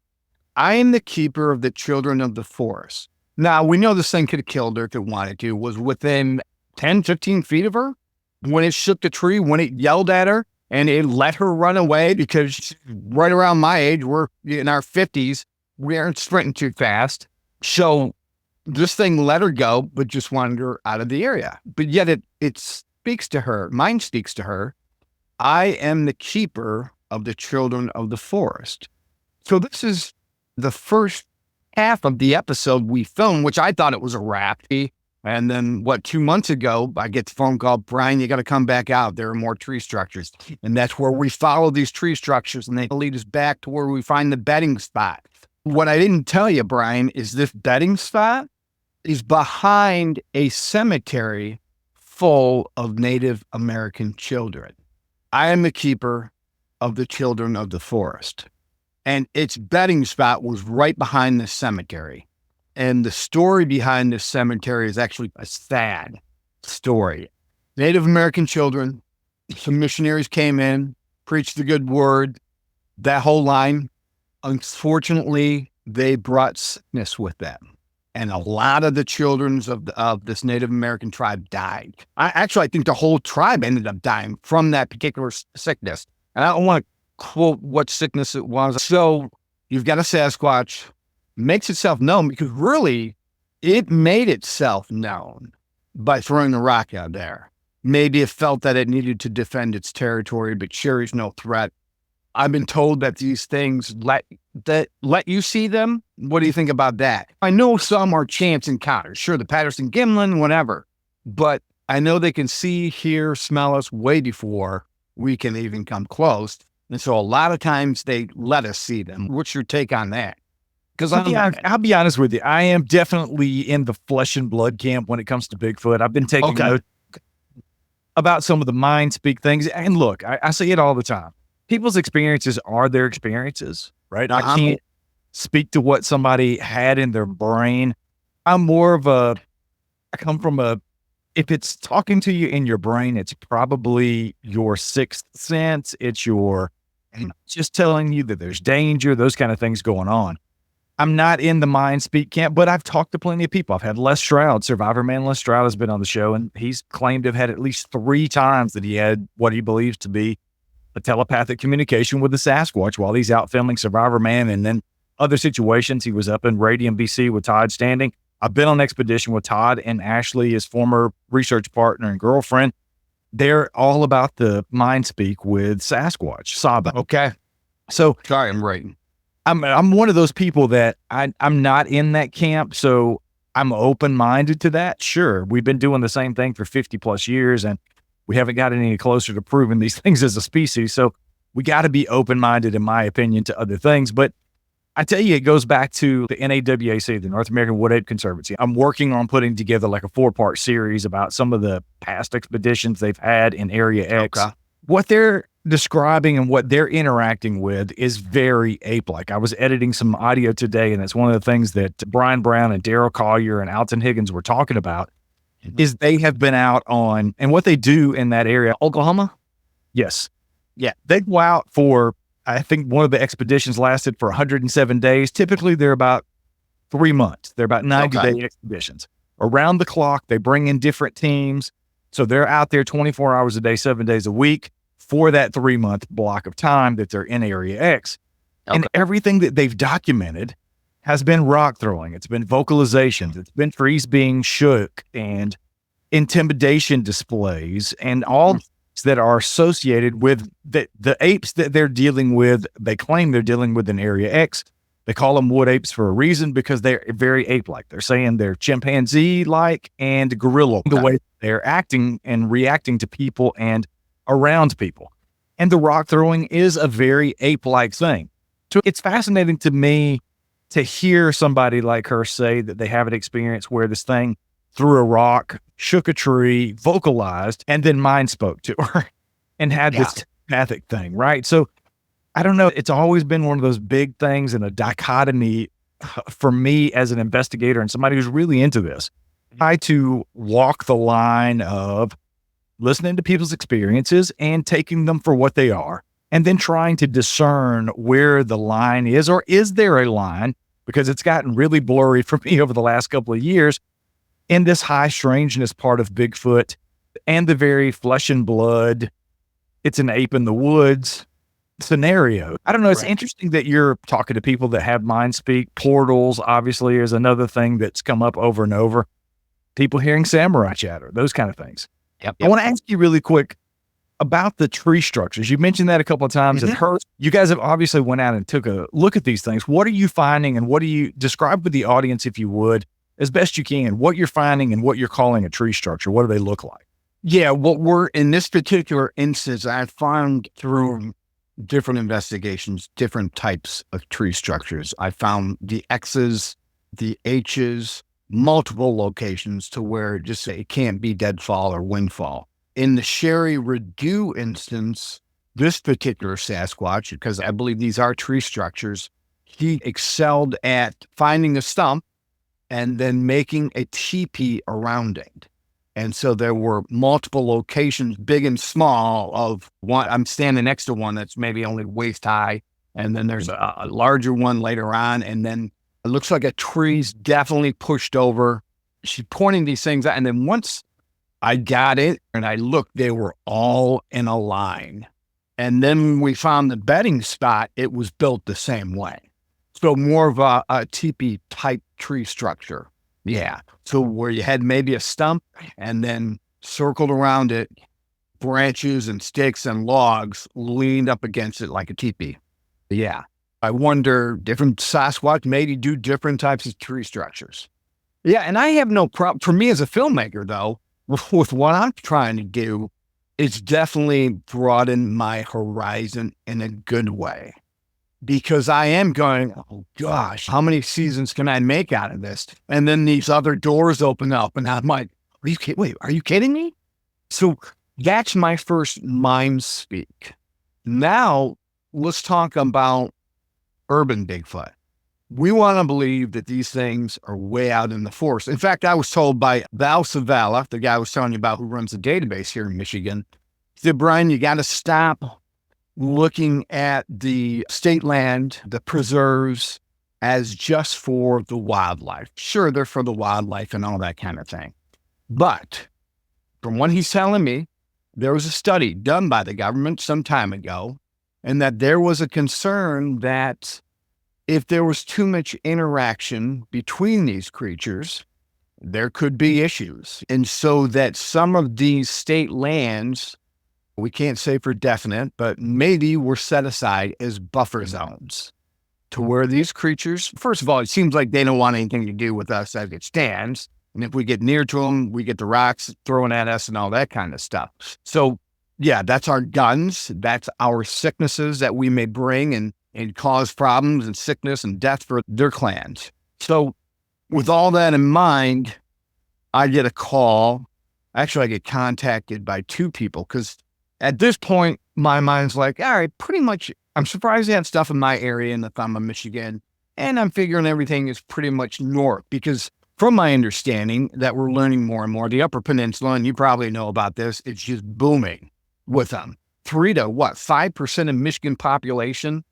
I am the keeper of the children of the forest. Now, we know this thing could have killed her if it wanted to, was within 10, 15 feet of her. When it shook the tree, when it yelled at her, and it let her run away because she's right around my age, we're in our 50s, we aren't sprinting too fast. So this thing let her go, but just wanted her out of the area. But yet it speaks to her, mind speaks to her. I am the keeper of the children of the forest. So this is the first half of the episode we filmed, which I thought it was a wrap. And then 2 months ago, I get the phone call, Brian, you got to come back out. There are more tree structures. And that's where we follow these tree structures and they lead us back to where we find the bedding spot. What I didn't tell you, Brian, is this bedding spot is behind a cemetery full of Native American children. I am the keeper of the children of the forest. And its bedding spot was right behind the cemetery. And the story behind this cemetery is actually a sad story. Native American children, some missionaries came in, preached the good word, that whole line. Unfortunately, they brought sickness with them. And a lot of the children of this Native American tribe died. I think the whole tribe ended up dying from that particular sickness. And I don't want to quote what sickness it was. So you've got a Sasquatch, makes itself known because really it made itself known by throwing the rock out there. Maybe it felt that it needed to defend its territory, but Sherry's no threat. I've been told that these things let you see them. What do you think about that? I know some are chance encounters. Sure, the Patterson-Gimlin, whatever. But I know they can see, hear, smell us way before we can even come close. And so a lot of times they let us see them. What's your take on that? Because I'll be honest with you, I am definitely in the flesh and blood camp when it comes to Bigfoot. I've been taking notes about some of the mind speak things. And look, I say it all the time. People's experiences are their experiences, right? I can't speak to what somebody had in their brain. I come from if it's talking to you in your brain, it's probably your sixth sense. It's just telling you that there's danger, those kind of things going on. I'm not in the mind speak camp, but I've talked to plenty of people. I've had Les Stroud, Survivor Man Les Stroud has been on the show, and he's claimed to have had at least 3 times that he had what he believes to be a telepathic communication with the Sasquatch while he's out filming Survivor Man. And then other situations, he was up in Radium, BC with Todd Standing. I've been on expedition with Todd and Ashley, his former research partner and girlfriend. They're all about the mind speak with Sasquatch, Saba. Okay. So sorry, I'm writing. I'm one of those people that I'm not in that camp. So I'm open-minded to that. Sure. We've been doing the same thing for 50 plus years and we haven't gotten any closer to proving these things as a species. So we got to be open-minded, in my opinion, to other things. But I tell you, it goes back to the NAWAC, the North American Wood Ape Conservancy. I'm working on putting together like a 4-part series about some of the past expeditions they've had in Area X. Okay. What they're describing and what they're interacting with is very ape-like. I was editing some audio today, and it's one of the things that Brian Brown and Daryl Collier and Alton Higgins were talking about, is they have been out on, and what they do in that area, Oklahoma? Yes. Yeah. They go out for, I think one of the expeditions lasted for 107 days. Typically, they're about 3 months. They're about 90-day expeditions. Around the clock, they bring in different teams. So they're out there 24 hours a day, 7 days a week for that 3-month block of time that they're in Area X. Okay. And everything that they've documented has been rock throwing. It's been vocalizations. It's been trees being shook and intimidation displays and all that are associated with the apes that they're dealing with. They claim they're dealing with in Area X. They call them wood apes for a reason, because they're very ape-like. They're saying they're chimpanzee-like and gorilla, the way they're acting and reacting to people and around people. And the rock throwing is a very ape-like thing. So it's fascinating to me to hear somebody like her say that they have an experience where this thing threw a rock, shook a tree, vocalized, and then mind spoke to her and had this telepathic thing, right? So I don't know. It's always been one of those big things and a dichotomy for me as an investigator and somebody who's really into this. Try to walk the line of listening to people's experiences and taking them for what they are, and then trying to discern where the line is, or is there a line? Because it's gotten really blurry for me over the last couple of years in this high strangeness part of Bigfoot and the very flesh and blood, it's an ape in the woods scenario. I don't know. It's interesting that you're talking to people that have mind speak. Portals, obviously, is another thing that's come up over and over. People hearing samurai chatter, those kind of things. Yep. I want to ask you really quick about the tree structures. You mentioned that a couple of times. Mm-hmm. You guys have obviously went out and took a look at these things. What are you finding, and what do you describe with the audience, if you would, as best you can, what you're finding and what you're calling a tree structure. What do they look like? Yeah, what we're in this particular instance, I found through different investigations, different types of tree structures. I found the X's, the H's, multiple locations to where just it can't be deadfall or windfall. In the Sherry Redou instance, this particular Sasquatch, because I believe these are tree structures, he excelled at finding a stump and then making a teepee around it. And so there were multiple locations, big and small, of one. I'm standing next to one that's maybe only waist high. And then there's a larger one later on. And then it looks like a tree's definitely pushed over. She's pointing these things out. And then once I got it and I looked, they were all in a line. And then when we found the bedding spot, it was built the same way. So more of a teepee type tree structure. Yeah. So where you had maybe a stump and then circled around it, branches and sticks and logs leaned up against it like a teepee. Yeah. I wonder, different Sasquatch maybe do different types of tree structures. Yeah. And I have no problem. For me as a filmmaker, though, with what I'm trying to do, it's definitely broadened my horizon in a good way. Because I am going, oh gosh, how many seasons can I make out of this? And then these other doors open up and I'm like, are you kidding me? So that's my first mind speak. Now let's talk about urban Bigfoot. We want to believe that these things are way out in the forest. In fact, I was told by Val Savala, the guy I was telling you about who runs the database here in Michigan, he said, Brian, you got to stop looking at the state land, the preserves, as just for the wildlife. Sure, they're for the wildlife and all that kind of thing. But from what he's telling me, there was a study done by the government some time ago, and that there was a concern that if there was too much interaction between these creatures, there could be issues. And so that some of these state lands, we can't say for definite, but maybe were set aside as buffer zones to where these creatures, first of all, it seems like they don't want anything to do with us as it stands. And if we get near to them, we get the rocks thrown at us and all that kind of stuff. So yeah, that's our guns. That's our sicknesses that we may bring and cause problems and sickness and death for their clans. So with all that in mind, I get a call. Actually, I get contacted by two people because at this point, my mind's like, all right, pretty much, I'm surprised they have stuff in my area and if I'm in Michigan, and I'm figuring everything is pretty much north because from my understanding that we're learning more and more, the Upper Peninsula, and you probably know about this, it's just booming with them. 5% of Michigan population,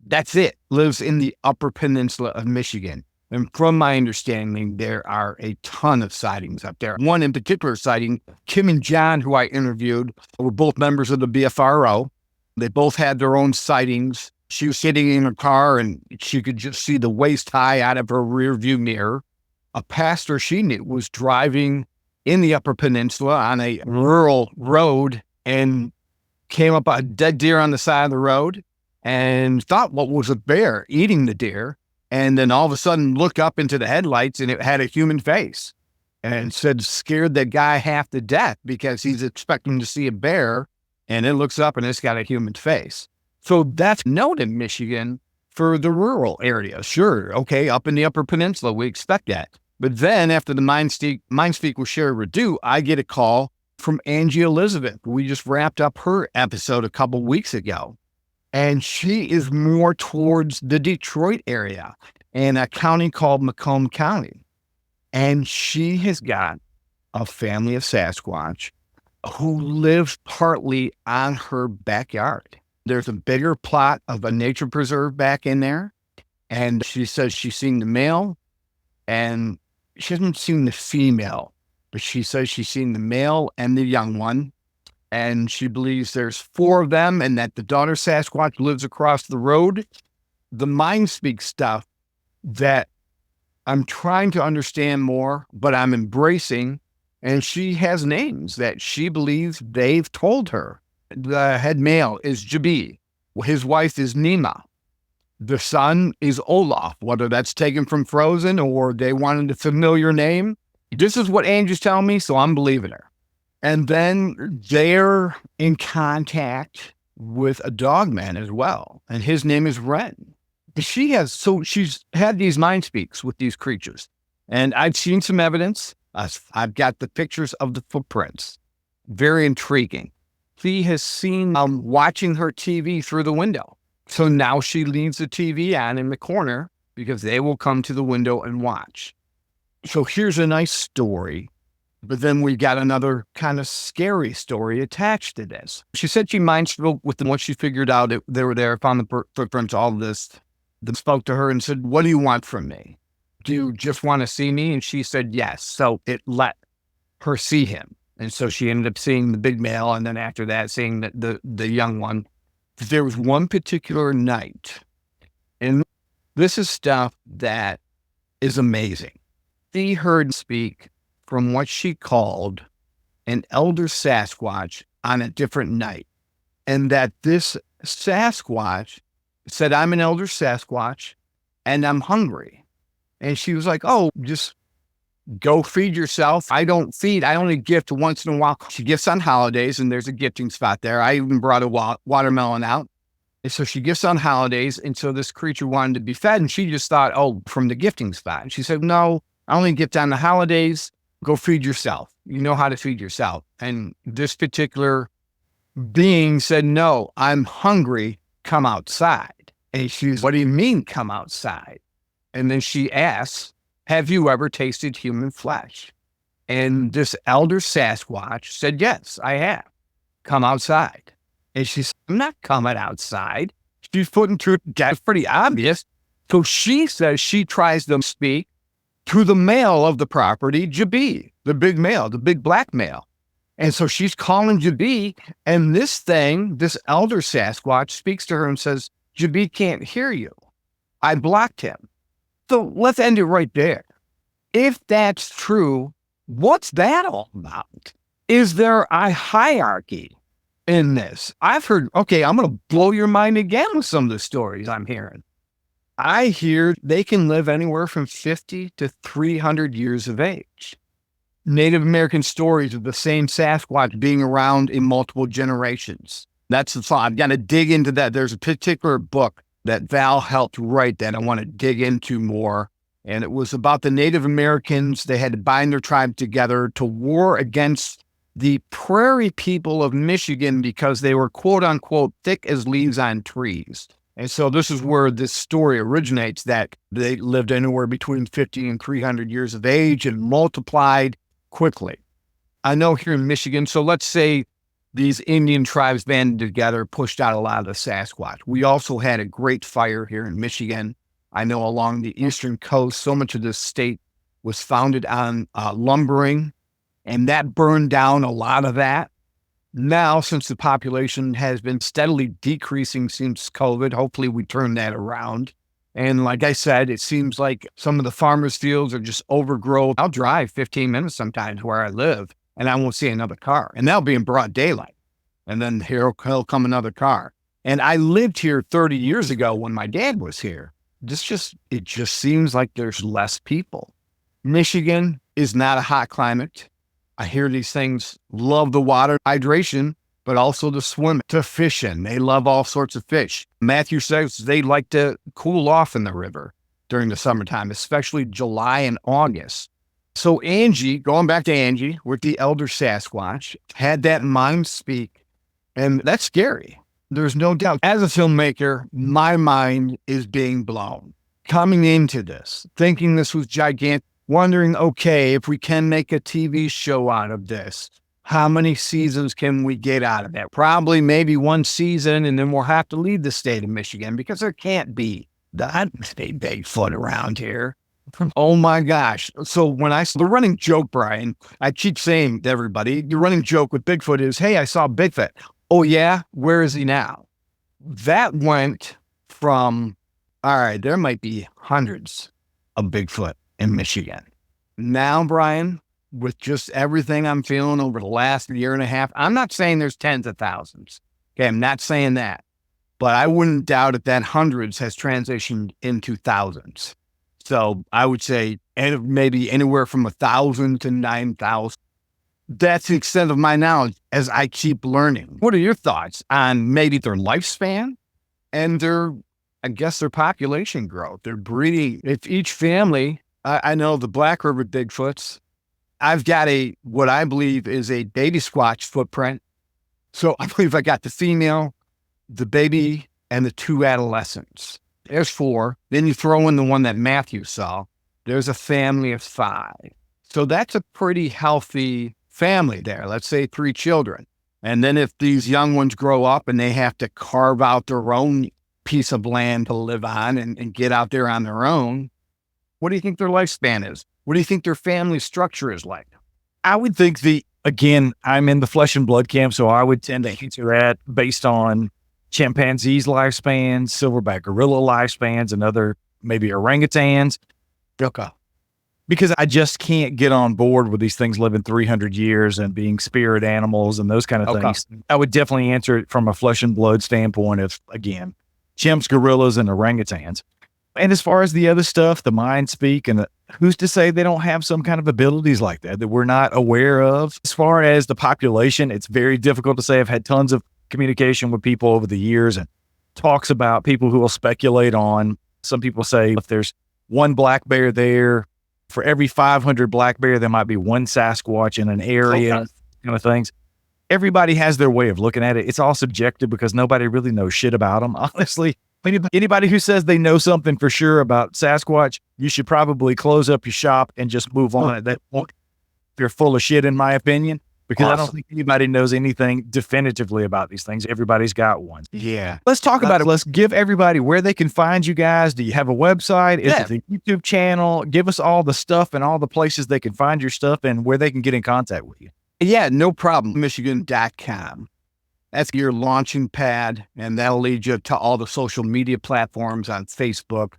that's it, lives in the Upper Peninsula of Michigan. And from my understanding, there are a ton of sightings up there. One in particular sighting, Kim and John, who I interviewed, were both members of the BFRO. They both had their own sightings. She was sitting in her car and she could just see the waist high out of her rear view mirror. A pastor she knew was driving in the Upper Peninsula on a rural road and came up a dead deer on the side of the road and thought what was a bear eating the deer. And then all of a sudden looked up into the headlights and it had a human face and said, scared that guy half to death because he's expecting to see a bear and it looks up and it's got a human face. So that's known in Michigan for the rural area. Sure. Okay. Up in the Upper Peninsula, we expect that. But then after the Mind Speak with Cheryl Redou, I get a call from Angie Elizabeth. We just wrapped up her episode a couple weeks ago. And she is more towards the Detroit area in a county called Macomb County. And she has got a family of Sasquatch who lives partly on her backyard. There's a bigger plot of a nature preserve back in there. And she says she's seen the male and she hasn't seen the female, but she says she's seen the male and the young one. And she believes there's 4 of them and that the daughter Sasquatch lives across the road. The mind speak stuff that I'm trying to understand more, but I'm embracing. And she has names that she believes they've told her. The head male is Jabi. His wife is Nima. The son is Olaf, whether that's taken from Frozen or they wanted a familiar name. This is what Angie's telling me, so I'm believing her. And then they're in contact with a dog man as well, and his name is Ren. She's had these mind speaks with these creatures, and I've seen some evidence. I've got the pictures of the footprints. Very intriguing. She has seen watching her TV through the window. So now she leaves the TV on in the corner because they will come to the window and watch. So here's a nice story, but then we got another kind of scary story attached to this. She said she mind spoke with them once she figured out they were there, found the footprints, all of this. They spoke to her and said, "What do you want from me? Do you just want to see me?" And she said, yes. So it let her see him. And so she ended up seeing the big male, and then after that, seeing the young one. There was one particular night, and this is stuff that is amazing. She heard speak from what she called an elder Sasquatch on a different night, and that this Sasquatch said, "I'm an elder Sasquatch, and I'm hungry." And she was like, "Oh, just go feed yourself. I don't feed. I only gift once in a while." She gifts on holidays, and there's a gifting spot there. I even brought a watermelon out. And so she gifts on holidays. And so this creature wanted to be fed. And she just thought, oh, from the gifting spot. And she said, "No, I only gift on the holidays. Go feed yourself. You know how to feed yourself." And this particular being said, "No, I'm hungry. Come outside." And she's, "What do you mean come outside?" And then she asks, "Have you ever tasted human flesh?" And this elder Sasquatch said, "Yes, I have. Come outside." And she said, "I'm not coming outside." She's putting truth. That's pretty obvious. So she says she tries to speak to the male of the property, Jabi, the big male, the big black male. And so she's calling Jabi, and this elder Sasquatch speaks to her and says, "Jabi can't hear you. I blocked him." So let's end it right there. If that's true, what's that all about? Is there a hierarchy in this? I've heard, okay, I'm going to blow your mind again with some of the stories I'm hearing. I hear they can live anywhere from 50 to 300 years of age. Native American stories of the same Sasquatch being around in multiple generations. That's the thought. I've got to dig into that. There's a particular book that Val helped write that I want to dig into more. And it was about the Native Americans. They had to bind their tribe together to war against the prairie people of Michigan because they were, quote unquote, thick as leaves on trees. And so this is where this story originates, that they lived anywhere between 50 and 300 years of age and multiplied quickly. I know here in Michigan, so let's say these Indian tribes banded together, pushed out a lot of the Sasquatch. We also had a great fire here in Michigan. I know along the eastern coast, so much of this state was founded on lumbering, and that burned down a lot of that. Now, since the population has been steadily decreasing since COVID, hopefully we turn that around. And like I said, it seems like some of the farmers' fields are just overgrown. I'll drive 15 minutes sometimes where I live, and I won't see another car. And that'll be in broad daylight. And then here'll come another car. And I lived here 30 years ago when my dad was here. It just seems like there's less people. Michigan is not a hot climate. I hear these things love the water, hydration, but also the swimming, to fishing. They love all sorts of fish. Matthew says they like to cool off in the river during the summertime, especially July and August. So Angie, going back to Angie with the elder Sasquatch, had that mind speak, and that's scary. There's no doubt. As a filmmaker, my mind is being blown. Coming into this, thinking this was gigantic, wondering, okay, if we can make a TV show out of this, how many seasons can we get out of that? Probably maybe one season, and then we'll have to leave the state of Michigan because there can't be that Bigfoot around here. Oh my gosh. So the running joke, Brian, I keep saying to everybody, the running joke with Bigfoot is, hey, I saw Bigfoot. Oh yeah? Where is he now? That went from, all right, there might be hundreds of Bigfoot in Michigan. Now, Brian, with just everything I'm feeling over the last year and a half, I'm not saying there's tens of thousands. Okay, I'm not saying that. but I wouldn't doubt it that hundreds has transitioned into thousands. So I would say maybe anywhere from 1,000 to 9,000. That's the extent of my knowledge as I keep learning. What are your thoughts on maybe their lifespan and their population growth, their breeding? If each family, I know the Black River Bigfoots, I've got what I believe is a baby Squatch footprint. So I believe I got the female, the baby, and the 2 adolescents. There's 4. Then you throw in the one that Matthew saw. There's a family of 5. So that's a pretty healthy family there. Let's say 3 children. And then if these young ones grow up and they have to carve out their own piece of land to live on and get out there on their own, what do you think their lifespan is? What do you think their family structure is like? I would think again, I'm in the flesh and blood camp, so I would tend to answer that based on chimpanzees' lifespans, silverback gorilla lifespans, and other maybe orangutans. Okay. Because I just can't get on board with these things living 300 years and being spirit animals and those kind of things. I would definitely answer it from a flesh and blood standpoint of, again, chimps, gorillas, and orangutans. And as far as the other stuff, the mind speak, and who's to say they don't have some kind of abilities like that we're not aware of? As far as the population, it's very difficult to say. I've had tons of communication with people over the years and talks about people who will speculate on. Some people say if there's one black bear there, for every 500 black bear, there might be one Sasquatch in an area, kind of things. Everybody has their way of looking at it. It's all subjective because nobody really knows shit about them. Honestly, anybody who says they know something for sure about Sasquatch, you should probably close up your shop and just move on at that point. They're full of shit, in my opinion. Because I don't think anybody knows anything definitively about these things. Everybody's got one. Yeah. Let's talk about it. Let's give everybody where they can find you guys. Do you have a website? Is it the YouTube channel? Give us all the stuff and all the places they can find your stuff and where they can get in contact with you. Yeah, no problem. Michigan.com. That's your launching pad, and that'll lead you to all the social media platforms on Facebook,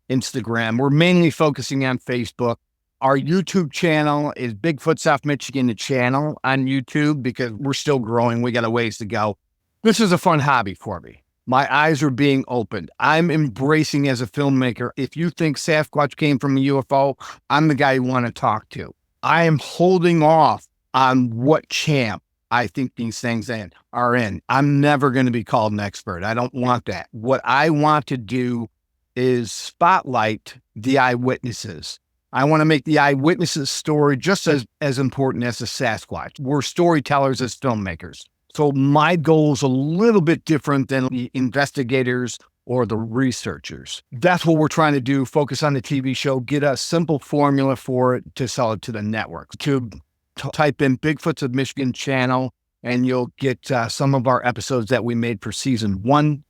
Instagram. We're mainly focusing on Facebook. Our YouTube channel is Bigfoots of Michigan, the channel on YouTube, because we're still growing. We got a ways to go. This is a fun hobby for me. My eyes are being opened. I'm embracing as a filmmaker. If you think Sasquatch came from a UFO, I'm the guy you want to talk to. I am holding off on what champ I think these things are in. I'm never going to be called an expert. I don't want that. What I want to do is spotlight the eyewitnesses. I want to make the eyewitnesses' story just as important as the Sasquatch. We're storytellers as filmmakers. So my goal is a little bit different than the investigators or the researchers. That's what we're trying to do, focus on the TV show, get a simple formula for it to sell it to the network. To type in Bigfoots of Michigan channel, and you'll get some of our episodes that we made for season 1.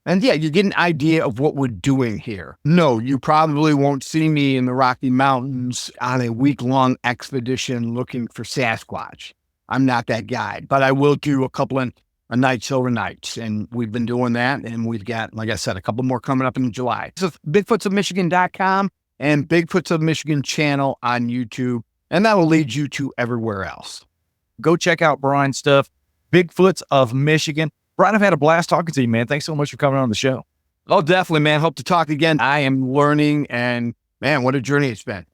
And yeah, you get an idea of what we're doing here. No, you probably won't see me in the Rocky Mountains on a week-long expedition looking for Sasquatch. I'm not that guy, but I will do a couple of nights overnights. And we've been doing that. And we've got, like I said, a couple more coming up in July. So BigfootsofMichigan.com and Bigfoots of Michigan channel on YouTube. And that will lead you to everywhere else. Go check out Brian's stuff. Bigfoots of Michigan. Brian, I've had a blast talking to you, man. Thanks so much for coming on the show. Oh, definitely, man. Hope to talk again. I am learning, and man, what a journey it's been.